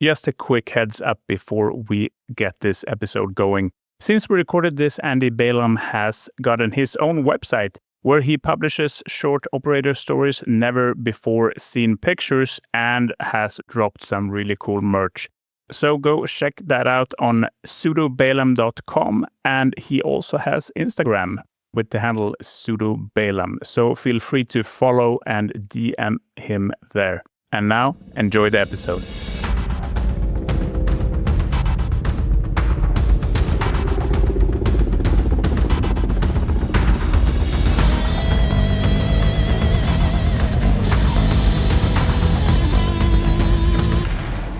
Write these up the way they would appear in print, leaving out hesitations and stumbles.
Just a quick heads up before we get this episode going. Since we recorded this, Andy Balaam has gotten his own website where he publishes short operator stories, never before seen pictures, and has dropped some really cool merch. So go check that out on pseudobalaam.com, and he also has Instagram with the handle pseudobalaam. So feel free to follow and DM him there. And now, enjoy the episode.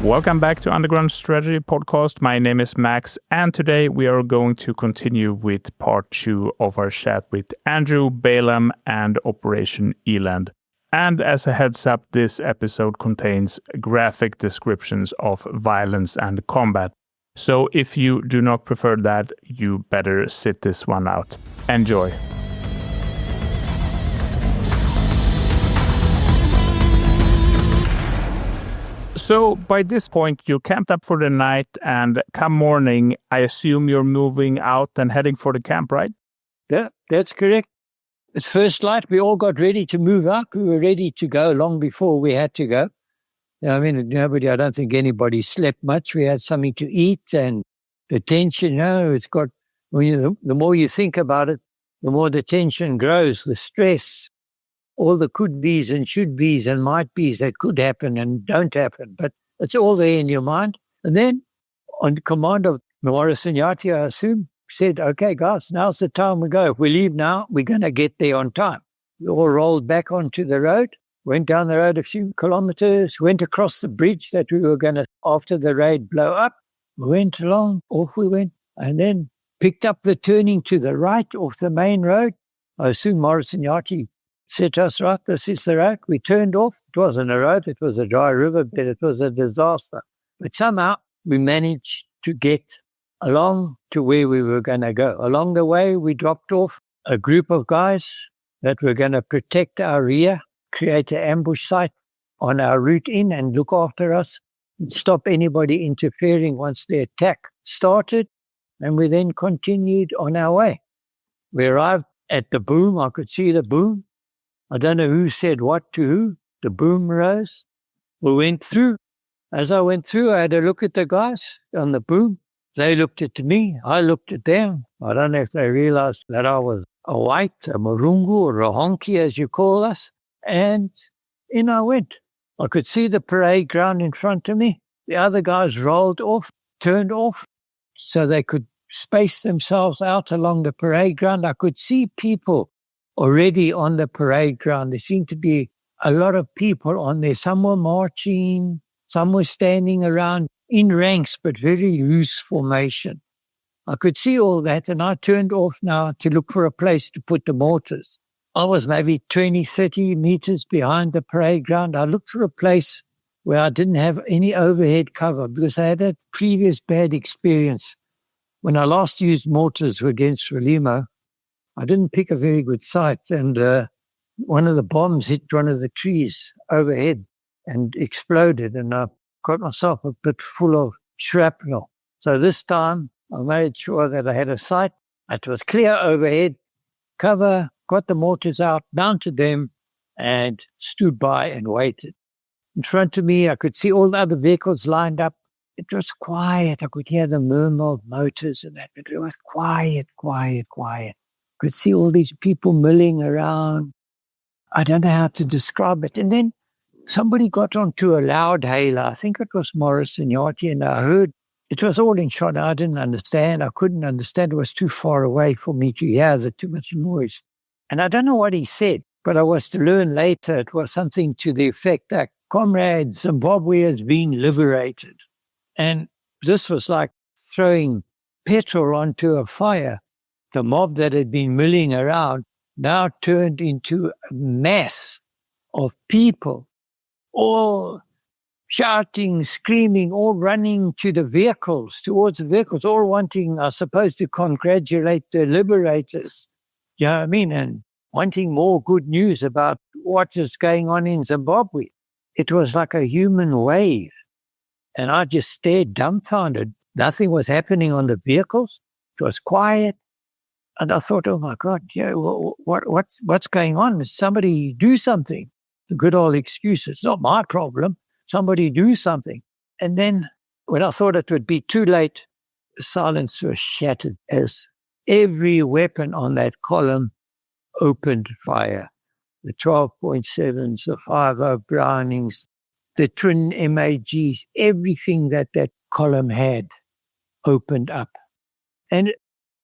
Welcome back to Underground Strategy Podcast. My name is Max, and today we are going to continue with part 2 of our chat with Andrew Balaam and Operation Eland. And as a heads up, this episode contains graphic descriptions of violence and combat. So if you do not prefer that, you better sit this one out. Enjoy. So by this point, you camped up for the night, and come morning, I assume you're moving out and heading for the camp, right? Yeah, that's correct. It's first light. We all got ready to move out. We were ready to go long before we had to go. I don't think anybody slept much. We had something to eat, and the tension, the more you think about it, the more the tension grows, the stress, all the could be's and should be's and might be's that could happen and don't happen. But it's all there in your mind. And then on command of Nyadzonya, I assume, said, okay, guys, now's the time we go. If we leave now, we're going to get there on time. We all rolled back onto the road, went down the road a few kilometers, went across the bridge that we were going to, after the raid, blow up. We went along, off we went, and then picked up the turning to the right off the main road. I assume Nyadzonya said to us, right, this is the road. We turned off. It wasn't a road. It was a dry riverbed. It was a disaster. But somehow we managed to get along to where we were going to go. Along the way, we dropped off a group of guys that were going to protect our rear, create an ambush site on our route in and look after us and stop anybody interfering once the attack started. And we then continued on our way. We arrived at the boom. I could see the boom. I don't know who said what to who. The boom rose. We went through. As I went through, I had a look at the guys on the boom. They looked at me. I looked at them. I don't know if they realized that I was a white, a marungu, or a honky, as you call us. And in I went. I could see the parade ground in front of me. The other guys rolled off, turned off, so they could space themselves out along the parade ground. I could see people already on the parade ground. There seemed to be a lot of people on there. Some were marching, some were standing around in ranks, but very loose formation. I could see all that, and I turned off now to look for a place to put the mortars. I was maybe 20, 30 meters behind the parade ground. I looked for a place where I didn't have any overhead cover because I had a previous bad experience. When I last used mortars against Frelimo, I didn't pick a very good site, and one of the bombs hit one of the trees overhead and exploded, and I got myself a bit full of shrapnel. So this time I made sure that I had a site that was clear overhead, cover, got the mortars out, mounted them, and stood by and waited. In front of me, I could see all the other vehicles lined up. It was quiet. I could hear the murmur of motors and that, but it was quiet. Could see all these people milling around. I don't know how to describe it. And then somebody got onto a loud hailer. I think it was Nyadzonya, and I heard it was all in Shona. I didn't understand. I couldn't understand. It was too far away for me to hear. There's too much noise. And I don't know what he said, but I was to learn later. It was something to the effect that, comrade, Zimbabwe has been liberated. And this was like throwing petrol onto a fire. The mob that had been milling around now turned into a mass of people, all shouting, screaming, all running to the vehicles, towards the vehicles, all wanting, I suppose, to congratulate the liberators. You know what I mean? And wanting more good news about what is going on in Zimbabwe. It was like a human wave. And I just stared dumbfounded. Nothing was happening on the vehicles. It was quiet. And I thought, oh my God, what's going on? Somebody do something. The good old excuse, it's not my problem. Somebody do something. And then when I thought it would be too late, the silence was shattered as every weapon on that column opened fire. The 12.7s, the 5.0 Brownings, the twin MAGs, everything that column had opened up. And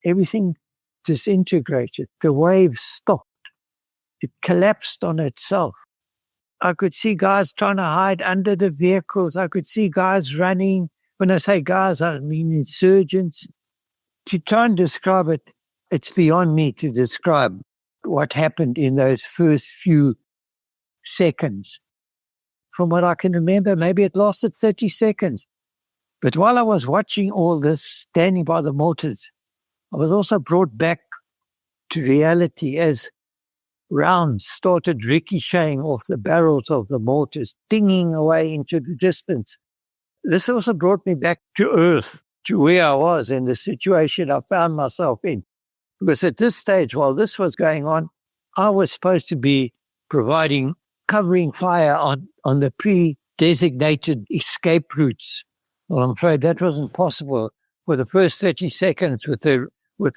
everything disintegrated. The wave stopped. It collapsed on itself. I could see guys trying to hide under the vehicles. I could see guys running. When I say guys, I mean insurgents. To try and describe it, it's beyond me to describe what happened in those first few seconds. From what I can remember, maybe it lasted 30 seconds. But while I was watching all this, standing by the mortars, I was also brought back to reality as rounds started ricocheting off the barrels of the mortars, dinging away into the distance. This also brought me back to earth, to where I was and the situation I found myself in. Because at this stage, while this was going on, I was supposed to be covering fire on the pre-designated escape routes. Well, I'm afraid that wasn't possible. For the first 30 seconds with the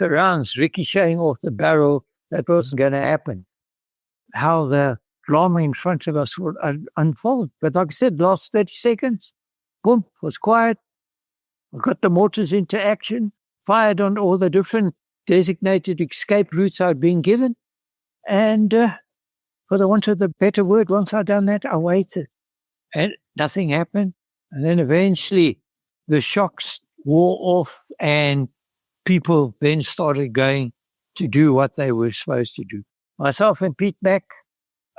rounds ricocheting off the barrel, that wasn't going to happen. How the drama in front of us would unfold. But like I said, last 30 seconds, boom, was quiet. I got the mortars into action, fired on all the different designated escape routes I'd been given. And for the want of the better word, once I'd done that, I waited. And nothing happened. And then eventually the shocks wore off and people then started going to do what they were supposed to do. Myself and Pete Mack,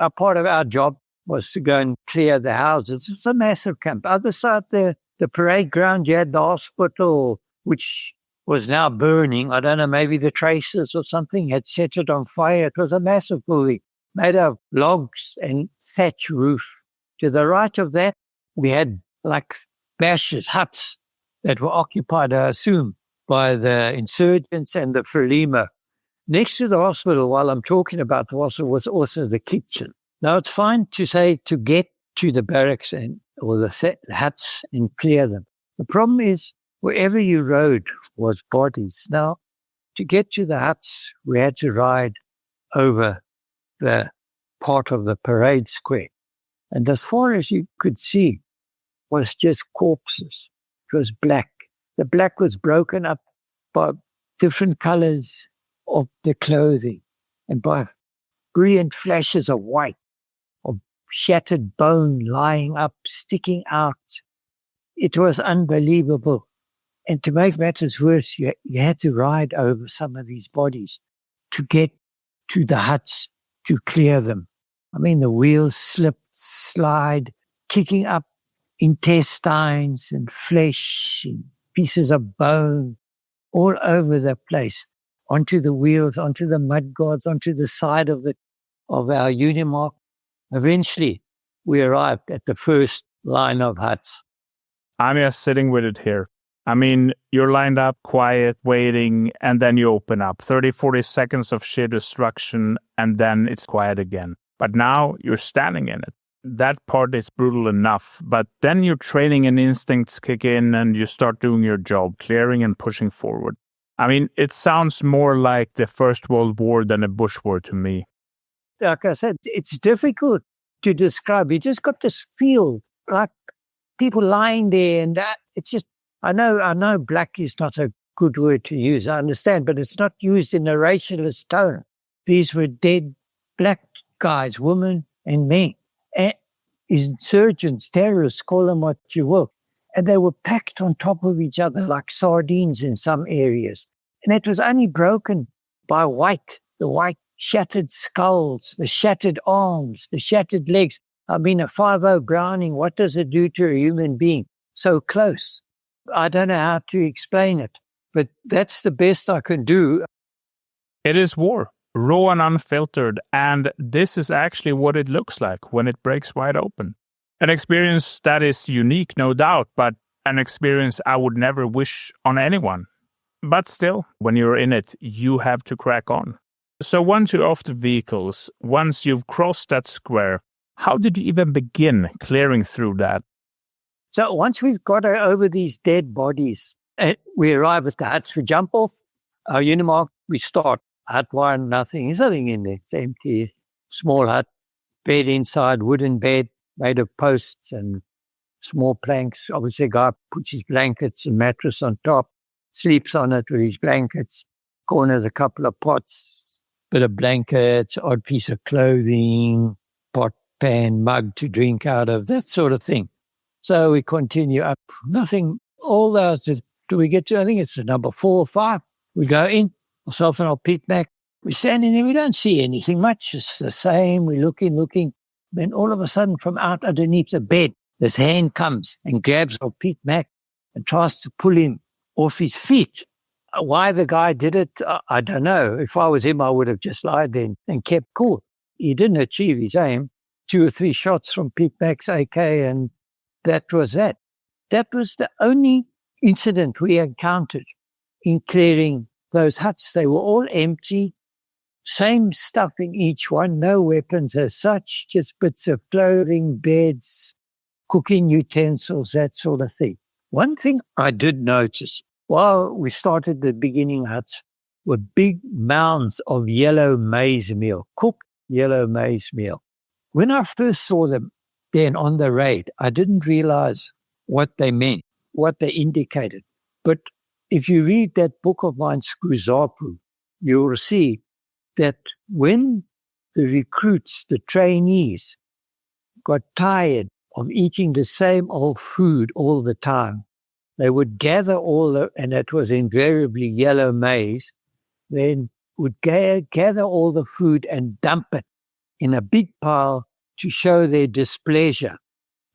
a part of our job was to go and clear the houses. It's a massive camp. Other side, the parade ground, you had the hospital, which was now burning. I don't know, maybe the traces or something had set it on fire. It was a massive building made of logs and thatch roof. To the right of that, we had like bashes, huts that were occupied, I assume, by the insurgents and the Frelimo. Next to the hospital, while I'm talking about the hospital, was also the kitchen. Now, it's fine to say to get to the barracks or the huts and clear them. The problem is, wherever you rode was bodies. Now, to get to the huts, we had to ride over the part of the parade square. And as far as you could see was just corpses. It was black. The black was broken up by different colors of the clothing and by brilliant flashes of white, of shattered bone lying up, sticking out. It was unbelievable. And to make matters worse, you had to ride over some of these bodies to get to the huts to clear them. I mean, the wheels slipped, slide, kicking up intestines and flesh and pieces of bone all over the place, onto the wheels, onto the mud guards, onto the side of our Unimark. Eventually, we arrived at the first line of huts. I'm just sitting with it here. I mean, you're lined up, quiet, waiting, and then you open up. 30, 40 seconds of sheer destruction, and then it's quiet again. But now you're standing in it. That part is brutal enough, but then your training and instincts kick in and you start doing your job, clearing and pushing forward. I mean, it sounds more like the First World War than a Bush War to me. Like I said, it's difficult to describe. You just got this feel like people lying there, and it's just, I know black is not a good word to use, I understand, but it's not used in a racialist tone. These were dead black guys, women and men, and insurgents, terrorists, call them what you will. And they were packed on top of each other like sardines in some areas. And it was only broken by the white shattered skulls, the shattered arms, the shattered legs. I mean, a 5.0 Browning, what does it do to a human being so close? I don't know how to explain it, but that's the best I can do. It is war, raw and unfiltered, and this is actually what it looks like when it breaks wide open. An experience that is unique, no doubt, but An experience I would never wish on anyone. But still, when you're in it, you have to crack on. So once you're off the vehicles, once you've crossed that square, how did you even begin clearing through that? So once we've got over these dead bodies, we arrive at the huts, we jump off our Unimark, we start. Hut one, nothing. There's nothing in there. It's empty. Small hut, bed inside, wooden bed made of posts and small planks. Obviously, a guy puts his blankets and mattress on top, sleeps on it with his blankets. Corners, a couple of pots, bit of blankets, odd piece of clothing, pot, pan, mug to drink out of, that sort of thing. So we continue up. Nothing. All those. Do we get to? I think it's number 4 or 5. We go in. Myself and old Pete Mac, we're standing there, we don't see anything much, it's the same, we're looking. Then all of a sudden from out underneath the bed, this hand comes and grabs old Pete Mac and tries to pull him off his feet. Why the guy did it, I don't know. If I was him, I would have just lied there and kept cool. He didn't achieve his aim. 2 or 3 shots from Pete Mac's AK and that was that. That was the only incident we encountered in clearing those huts. They were all empty, same stuff in each one, no weapons as such, just bits of clothing, beds, cooking utensils, that sort of thing. One thing I did notice, while we started the beginning huts, were big mounds of yellow maize meal, cooked yellow maize meal. When I first saw them then on the raid, I didn't realize what they meant, what they indicated. But if you read that book of mine, Skuzapu, you will see that when the recruits, the trainees, got tired of eating the same old food all the time, they would gather and it was invariably yellow maize, then would gather all the food and dump it in a big pile to show their displeasure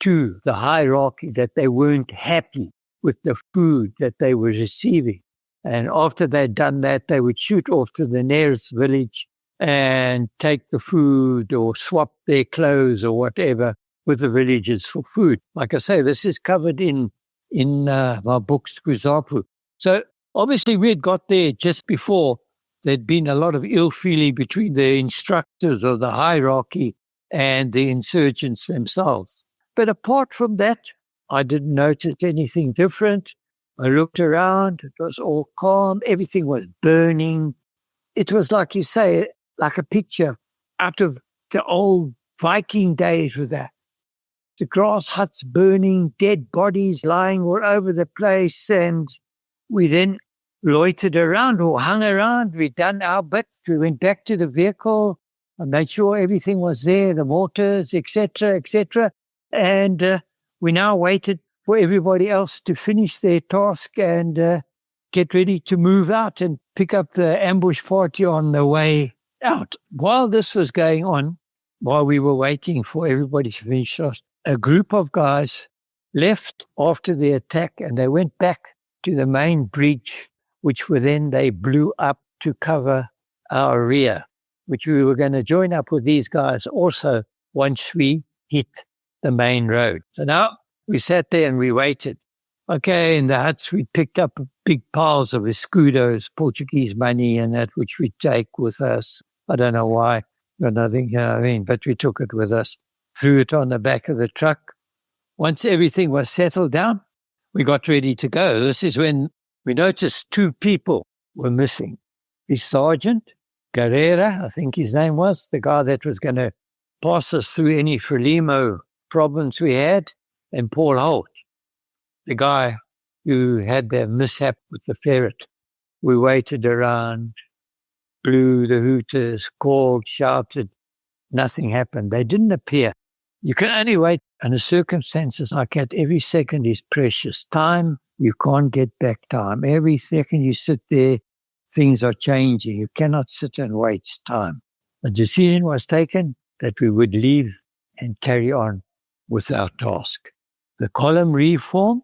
to the hierarchy, that they weren't happy with the food that they were receiving. And after they'd done that, they would shoot off to the nearest village and take the food or swap their clothes or whatever with the villagers for food. Like I say, this is covered in my book, Skuzapu. So obviously we had got there just before there'd been a lot of ill feeling between the instructors or the hierarchy and the insurgents themselves. But apart from that, I didn't notice anything different. I looked around, it was all calm, everything was burning. It was like you say, like a picture out of the old Viking days with the grass huts burning, dead bodies lying all over the place. And we then loitered around or hung around. We'd done our bit. We went back to the vehicle and made sure everything was there, the mortars, etc., etc. And we now waited for everybody else to finish their task and get ready to move out and pick up the ambush party on the way out. While this was going on, while we were waiting for everybody to finish, a group of guys left after the attack and they went back to the main breach, which they blew up to cover our rear, which we were going to join up with these guys also once we hit the main road. So now we sat there and we waited. Okay, in the huts we picked up big piles of escudos, Portuguese money and that, which we take with us. I don't know why, but but we took it with us, threw it on the back of the truck. Once everything was settled down, we got ready to go. This is when we noticed 2 people were missing. The sergeant, Guerrera, I think his name was, the guy that was going to pass us through any Frelimo problems we had, and Paul Holt, the guy who had the mishap with the ferret. We waited around, blew the hooters, called, shouted. Nothing happened. They didn't appear. You can only wait under circumstances like that. Every second is precious. Time, you can't get back time. Every second you sit there, things are changing. You cannot sit and waste time. The decision was taken that we would leave and carry on with our task. The column reformed,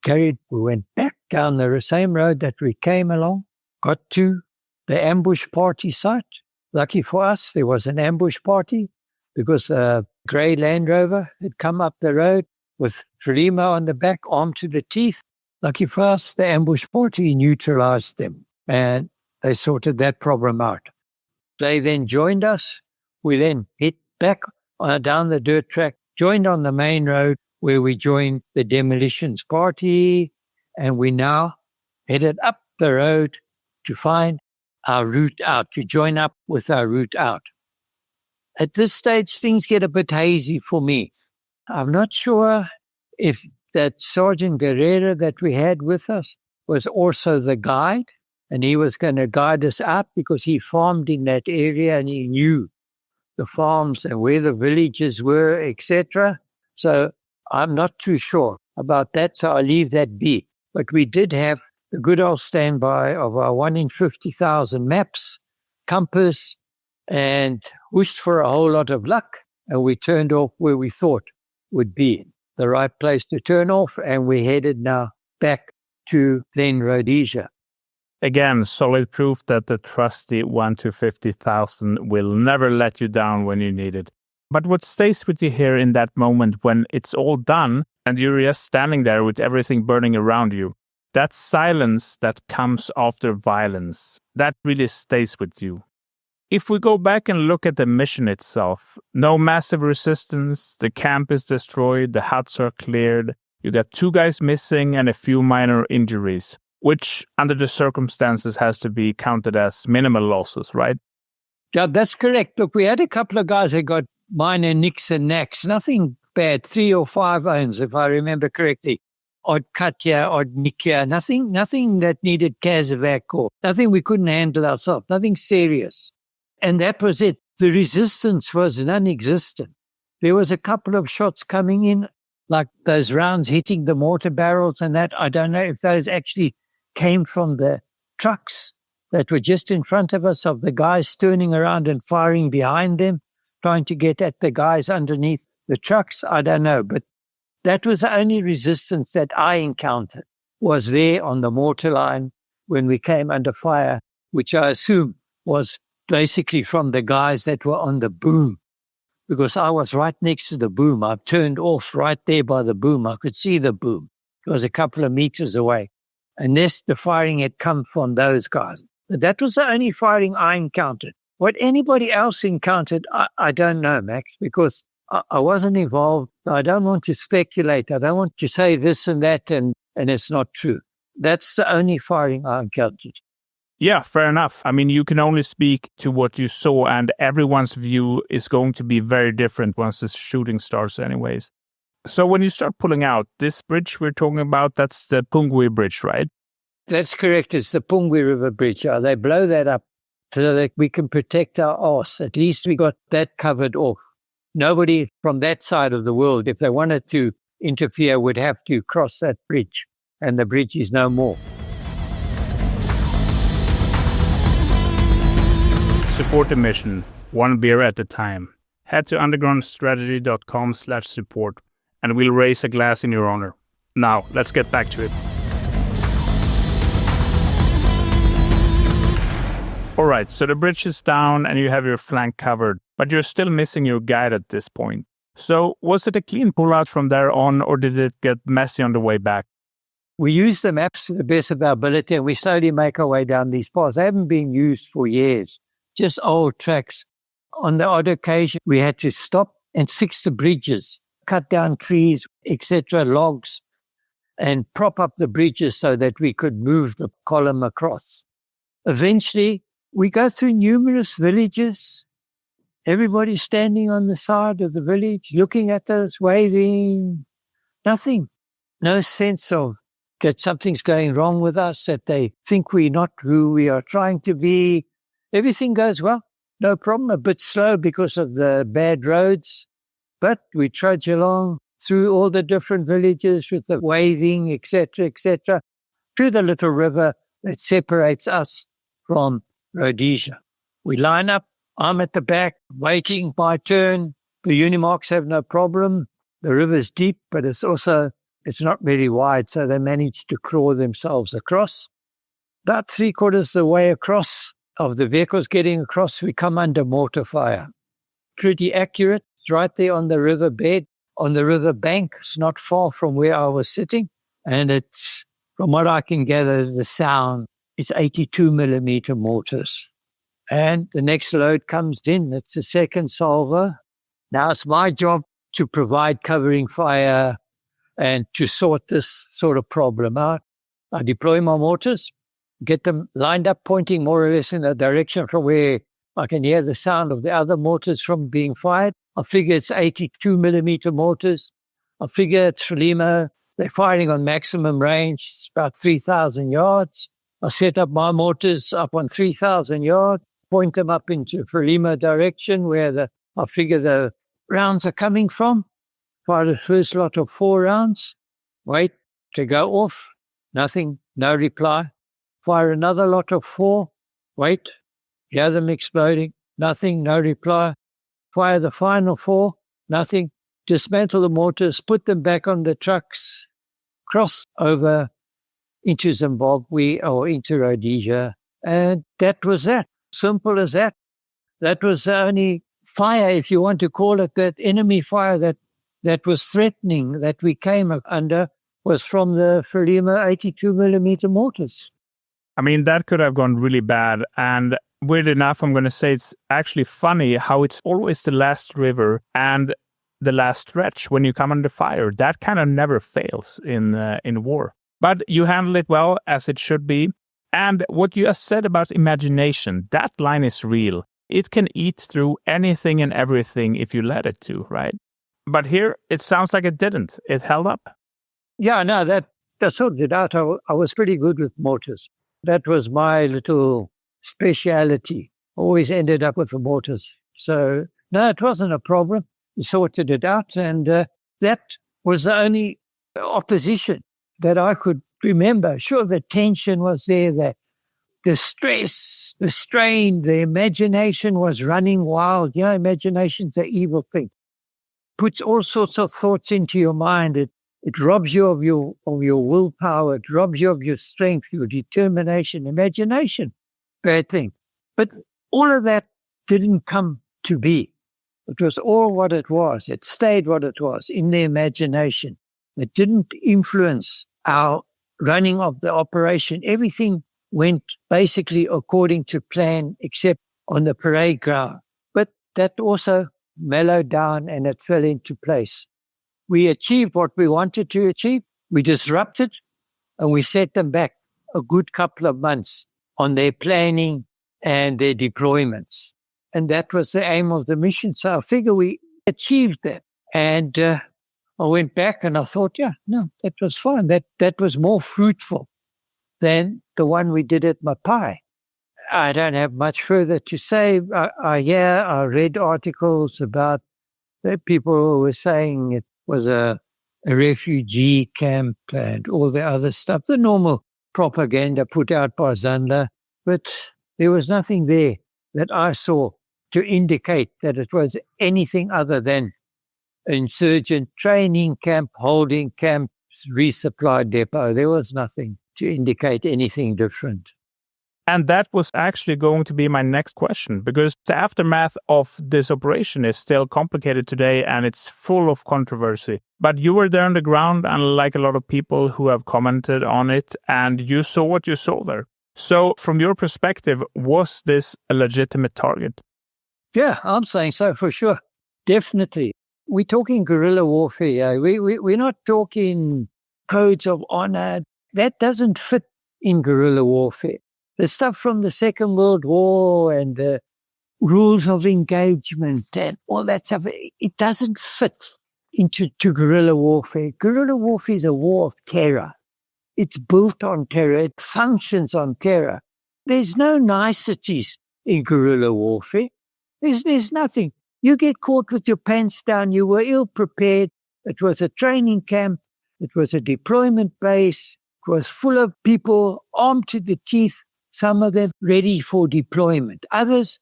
we went back down the same road that we came along, got to the ambush party site. Lucky for us, there was an ambush party because a grey Land Rover had come up the road with Frelimo on the back, armed to the teeth. Lucky for us, the ambush party neutralized them, and they sorted that problem out. They then joined us. We then hit back down the dirt track, joined on the main road where we joined the demolitions party, and we now headed up the road to find our route out, to join up with our route out. At this stage, things get a bit hazy for me. I'm not sure if that Sergeant Guerrero that we had with us was also the guide, and he was going to guide us out because he farmed in that area and he knew the farms and where the villages were, etc. So I'm not too sure about that, so I'll leave that be. But we did have the good old standby of our 1 in 50,000 maps, compass, and wished for a whole lot of luck, and we turned off where we thought would be the right place to turn off, and we headed now back to then Rhodesia. Again, solid proof that the trusty 1 to 50,000 will never let you down when you need it. But what stays with you here in that moment when it's all done and you're just standing there with everything burning around you, that silence that comes after violence, that really stays with you. If we go back and look at the mission itself, no massive resistance, the camp is destroyed, the huts are cleared, you got 2 guys missing and a few minor injuries, which under the circumstances has to be counted as minimal losses, right? Yeah, that's correct. Look, we had a couple of guys that got minor nicks and knacks, nothing bad, 3 or 5 owns, if I remember correctly. Odd cut here, odd nick here, nothing that needed casevac or nothing we couldn't handle ourselves, nothing serious. And that was it. The resistance was non-existent. There was a couple of shots coming in, like those rounds hitting the mortar barrels and that. I don't know if those actually came from the trucks that were just in front of us, of the guys turning around and firing behind them, trying to get at the guys underneath the trucks. I don't know, but that was the only resistance that I encountered, was there on the mortar line when we came under fire, which I assume was basically from the guys that were on the boom, because I was right next to the boom. I turned off right there by the boom. I could see the boom. It was a couple of meters away. And this, the firing had come from those guys. But that was the only firing I encountered. What anybody else encountered, I don't know, Max, because I wasn't involved. I don't want to speculate. I don't want to say this and that, and it's not true. That's the only firing I encountered. Yeah, fair enough. I mean, you can only speak to what you saw, and everyone's view is going to be very different once the shooting starts anyways. So when you start pulling out, this bridge we're talking about, that's the Pungwe Bridge, right? That's correct. It's the Pungwe River Bridge. They blow that up so that we can protect our arse. At least we got that covered off. Nobody from that side of the world, if they wanted to interfere, would have to cross that bridge, and the bridge is no more. Support the mission, 1 beer at a time. Head to undergroundstrategy.com/support and we'll raise a glass in your honor. Now, let's get back to it. Alright, so the bridge is down and you have your flank covered, but you're still missing your guide at this point. So, was it a clean pullout from there on, or did it get messy on the way back? We use the maps to the best of our ability, and we slowly make our way down these paths. They haven't been used for years. Just old tracks. On the odd occasion, we had to stop and fix the bridges, cut down trees, etc., logs, and prop up the bridges so that we could move the column across. Eventually, we go through numerous villages, everybody standing on the side of the village, looking at us, waving, nothing. No sense of that something's going wrong with us, that they think we're not who we are trying to be. Everything goes well, no problem, a bit slow because of the bad roads, but we trudge along through all the different villages with the waving, etc., to the little river that separates us from Rhodesia. We line up, I'm at the back, waiting my turn. The Unimarks have no problem. The river's deep, but it's not very wide, so they manage to crawl themselves across. About 3/4 of the way across, of the vehicles getting across, we come under mortar fire. Pretty accurate, right there on the riverbed. on the river bank. It's not far from where I was sitting. And it's, from what I can gather, the sound is 82 millimeter mortars. And the next load comes in. It's the second salvo. Now it's my job to provide covering fire and to sort this sort of problem out. I deploy my mortars, get them lined up, pointing more or less in the direction from where I can hear the sound of the other mortars from being fired. I figure it's 82 millimeter mortars. I figure it's Frelimo. They're firing on maximum range, it's about 3,000 yards. I set up my mortars up on 3,000 yards, point them up into Frelimo direction where I figure the rounds are coming from. Fire the first lot of 4 rounds. Wait to go off. Nothing, no reply. Fire another lot of 4. Wait. Hear them exploding. Nothing, no reply. Fire the final 4. Nothing. Dismantle the mortars, put them back on the trucks, cross over into Zimbabwe or into Rhodesia. And that was that. Simple as that. That was the only fire, if you want to call it that, enemy fire that was threatening, that we came under, was from the Frelimo 82 millimeter mortars. I mean, that could have gone really bad. And weird enough, I'm going to say it's actually funny how it's always the last river and the last stretch when you come under fire. That kind of never fails in war. But you handle it well, as it should be. And what you just said about imagination, that line is real. It can eat through anything and everything if you let it to, right? But here, it sounds like it didn't. It held up. Yeah, no, that sorted it out. I was pretty good with mortars. That was my little speciality. Always ended up with the mortars. So, no, it wasn't a problem. We sorted it out. And that was the only opposition that I could remember. Sure, the tension was there, the stress, the strain, the imagination was running wild. Yeah, imagination's an evil thing. Puts all sorts of thoughts into your mind. It robs you of your willpower. It robs you of your strength, your determination, imagination. Bad thing. But all of that didn't come to be. It was all what it was. It stayed what it was in the imagination. It didn't influence our running of the operation. Everything went basically according to plan, except on the parade ground. But that also mellowed down and it fell into place. We achieved what we wanted to achieve. We disrupted and we set them back a good couple of months on their planning and their deployments. And that was the aim of the mission. So I figure we achieved that. And I went back and I thought, yeah, no, that was fine. That was more fruitful than the one we did at Mapai. I don't have much further to say. I read articles about people who were saying it was a refugee camp and all the other stuff, the normal propaganda put out by Zandler. But there was nothing there that I saw to indicate that it was anything other than insurgent training camp, holding camp, resupply depot. There was nothing to indicate anything different. And that was actually going to be my next question, because the aftermath of this operation is still complicated today and it's full of controversy. But you were there on the ground, unlike a lot of people who have commented on it, and you saw what you saw there. So from your perspective, was this a legitimate target? Yeah, I'm saying so for sure. Definitely. We're talking guerrilla warfare. We're not talking codes of honor. That doesn't fit in guerrilla warfare. The stuff from the Second World War and the rules of engagement and all that stuff, it doesn't fit into guerrilla warfare. Guerrilla warfare is a war of terror. It's built on terror. It functions on terror. There's no niceties in guerrilla warfare. There's nothing. You get caught with your pants down. You were ill prepared. It was a training camp. It was a deployment base. It was full of people armed to the teeth. Some of them ready for deployment. Others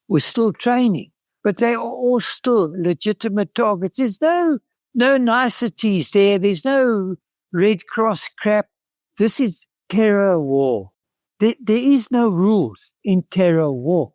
were still training, but they are all still legitimate targets. There's no niceties there. There's no Red Cross crap. This is terror war. There is no rules in terror war.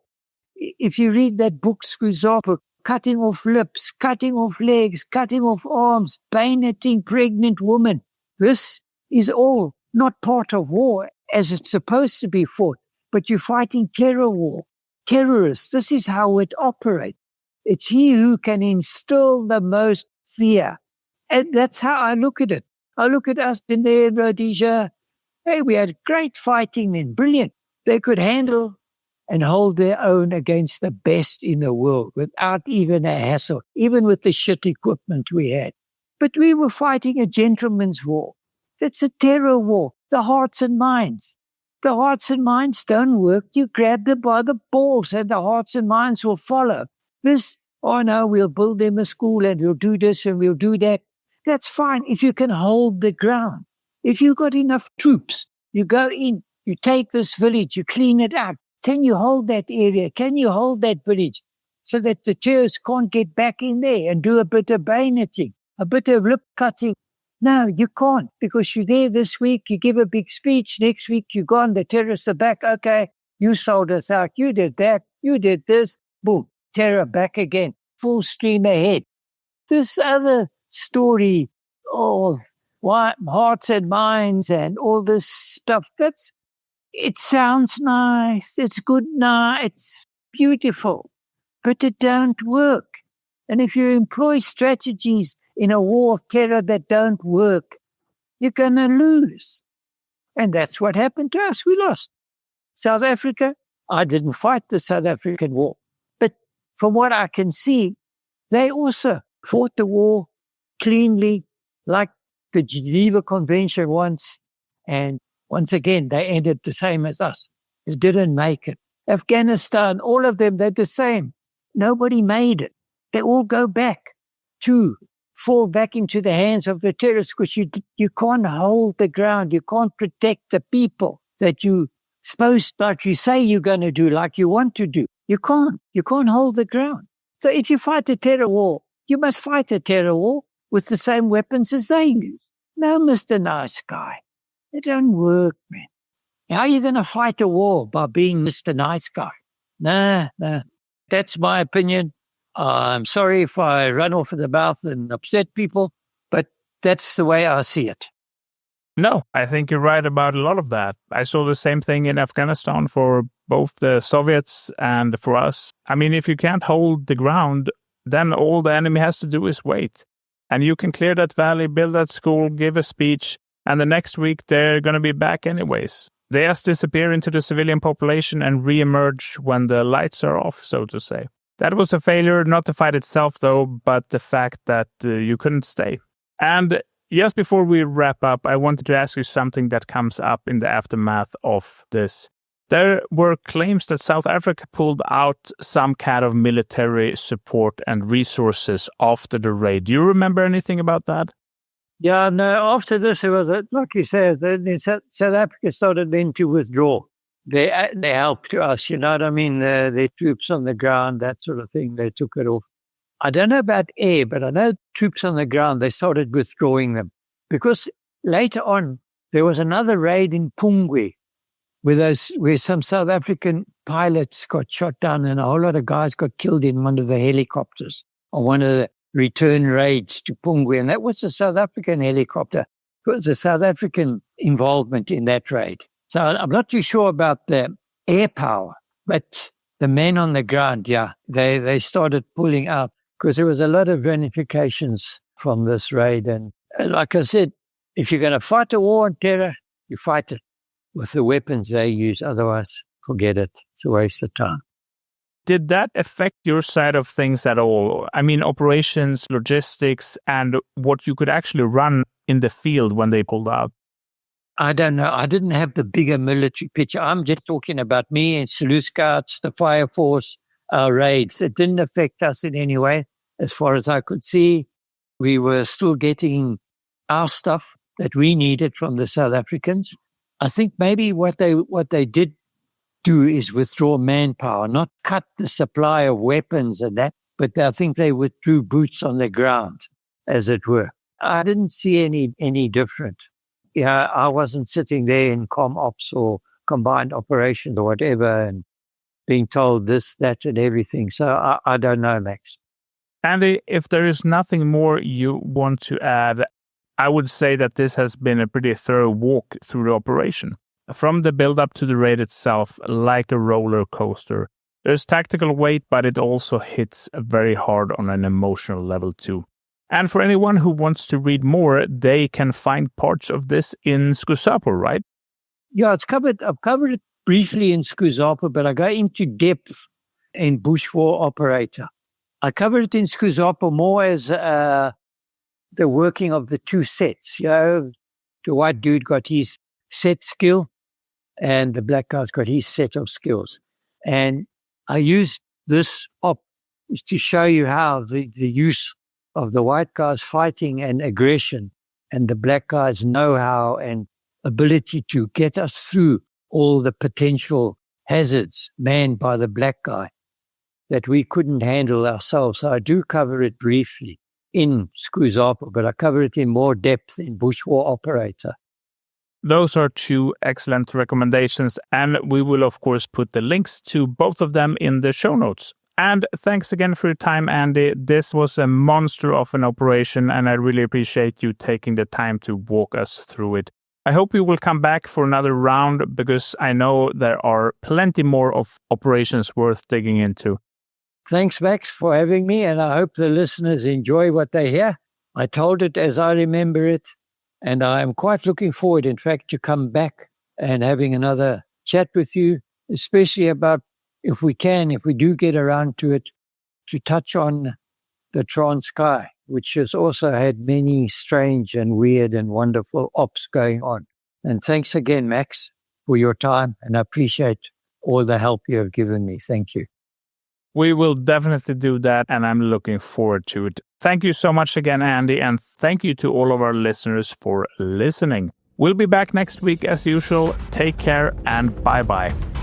If you read that book, Skuzapa, cutting off lips, cutting off legs, cutting off arms, bayoneting pregnant women. This is all not part of war as it's supposed to be fought, but you're fighting terror war. Terrorists, this is how it operates. It's he who can instill the most fear. And that's how I look at it. I look at us in there in Rhodesia. Hey, we had great fighting then, brilliant. They could handle and hold their own against the best in the world without even a hassle, even with the shit equipment we had. But we were fighting a gentleman's war. That's a terror war, the hearts and minds. The hearts and minds don't work. You grab them by the balls and the hearts and minds will follow. This, oh no, we'll build them a school and we'll do this and we'll do that. That's fine if you can hold the ground. If you've got enough troops, you go in, you take this village, you clean it up. Can you hold that area? Can you hold that village so that the terrorists can't get back in there and do a bit of bayoneting, a bit of lip cutting? No, you can't, because you're there this week, you give a big speech, next week you're gone, the terrorists are back. Okay, you sold us out, you did that, you did this, boom, terror back again, full stream ahead. This other story, hearts and minds and all this stuff, it sounds nice, it's good now, it's beautiful, but it don't work. And if you employ strategies in a war of terror that don't work, you're going to lose. And that's what happened to us. We lost. South Africa, I didn't fight the South African war. But from what I can see, they also fought the war cleanly, like the Geneva Convention once, and once again, they ended the same as us. They didn't make it. Afghanistan, all of them, they're the same. Nobody made it. They all go back to fall back into the hands of the terrorists because you can't hold the ground. You can't protect the people that you supposed, like you say you're going to do, like you want to do. You can't. You can't hold the ground. So if you fight a terror war, you must fight a terror war with the same weapons as they use. No, Mr. Nice Guy. It don't work, man. How are you going to fight a war by being Mr. Nice Guy? Nah. That's my opinion. I'm sorry if I run off at the mouth and upset people, but that's the way I see it. No, I think you're right about a lot of that. I saw the same thing in Afghanistan for both the Soviets and for us. I mean, if you can't hold the ground, then all the enemy has to do is wait. And you can clear that valley, build that school, give a speech, and the next week they're going to be back anyways. They just disappear into the civilian population and re-emerge when the lights are off, so to say. That was a failure, not the fight itself though, but the fact that you couldn't stay. And just before we wrap up, I wanted to ask you something that comes up in the aftermath of this. There were claims that South Africa pulled out some kind of military support and resources after the raid. Do you remember anything about that? Yeah, no, after this, it was, like you said, South Africa started then to withdraw. They helped us, you know what I mean? Their troops on the ground, that sort of thing, they took it off. I don't know about air, but I know troops on the ground, they started withdrawing them. Because later on, there was another raid in Pungwe, where some South African pilots got shot down and a whole lot of guys got killed in one of the helicopters on one of the return raids to Pungwe. And that was a South African helicopter. It was a South African involvement in that raid. So I'm not too sure about the air power, but the men on the ground, yeah, they started pulling out because there was a lot of ramifications from this raid. And like I said, if you're going to fight a war on terror, you fight it with the weapons they use. Otherwise, forget it. It's a waste of time. Did that affect your side of things at all? I mean, operations, logistics, and what you could actually run in the field when they pulled out? I don't know. I didn't have the bigger military picture. I'm just talking about me and Salute Scouts, the Fire Force, our raids. It didn't affect us in any way. As far as I could see, we were still getting our stuff that we needed from the South Africans. I think maybe what they did do is withdraw manpower, not cut the supply of weapons and that, but I think they withdrew boots on the ground, as it were. I didn't see any different. Yeah, I wasn't sitting there in comm ops or combined operations or whatever and being told this, that, and everything. So I don't know, Max. Andy, if there is nothing more you want to add, I would say that this has been a pretty thorough walk through the operation. From the build-up to the raid itself, like a roller coaster. There's tactical weight, but it also hits very hard on an emotional level too. And for anyone who wants to read more, they can find parts of this in Skusapo, right? Yeah, I've covered it briefly in Skusapo, but I go into depth in Bush War Operator. I covered it in Skusapo more as the working of the two sets. The white dude got his set skill and the black guy's got his set of skills. And I used this to show you how the use of the white guys fighting and aggression and the black guys' know-how and ability to get us through all the potential hazards manned by the black guy that we couldn't handle ourselves. So I do cover it briefly in Skusapo, but I cover it in more depth in Bush War Operator. Those are two excellent recommendations, and we will, of course, put the links to both of them in the show notes. And thanks again for your time, Andy. This was a monster of an operation, and I really appreciate you taking the time to walk us through it. I hope you will come back for another round, because I know there are plenty more of operations worth digging into. Thanks, Max, for having me, and I hope the listeners enjoy what they hear. I told it as I remember it. And I am quite looking forward, in fact, to come back and having another chat with you, especially about, if we do get around to it, to touch on the Transkei, which has also had many strange and weird and wonderful ops going on. And thanks again, Max, for your time, and I appreciate all the help you have given me. Thank you. We will definitely do that, and I'm looking forward to it. Thank you so much again, Andy, and thank you to all of our listeners for listening. We'll be back next week as usual. Take care and bye-bye.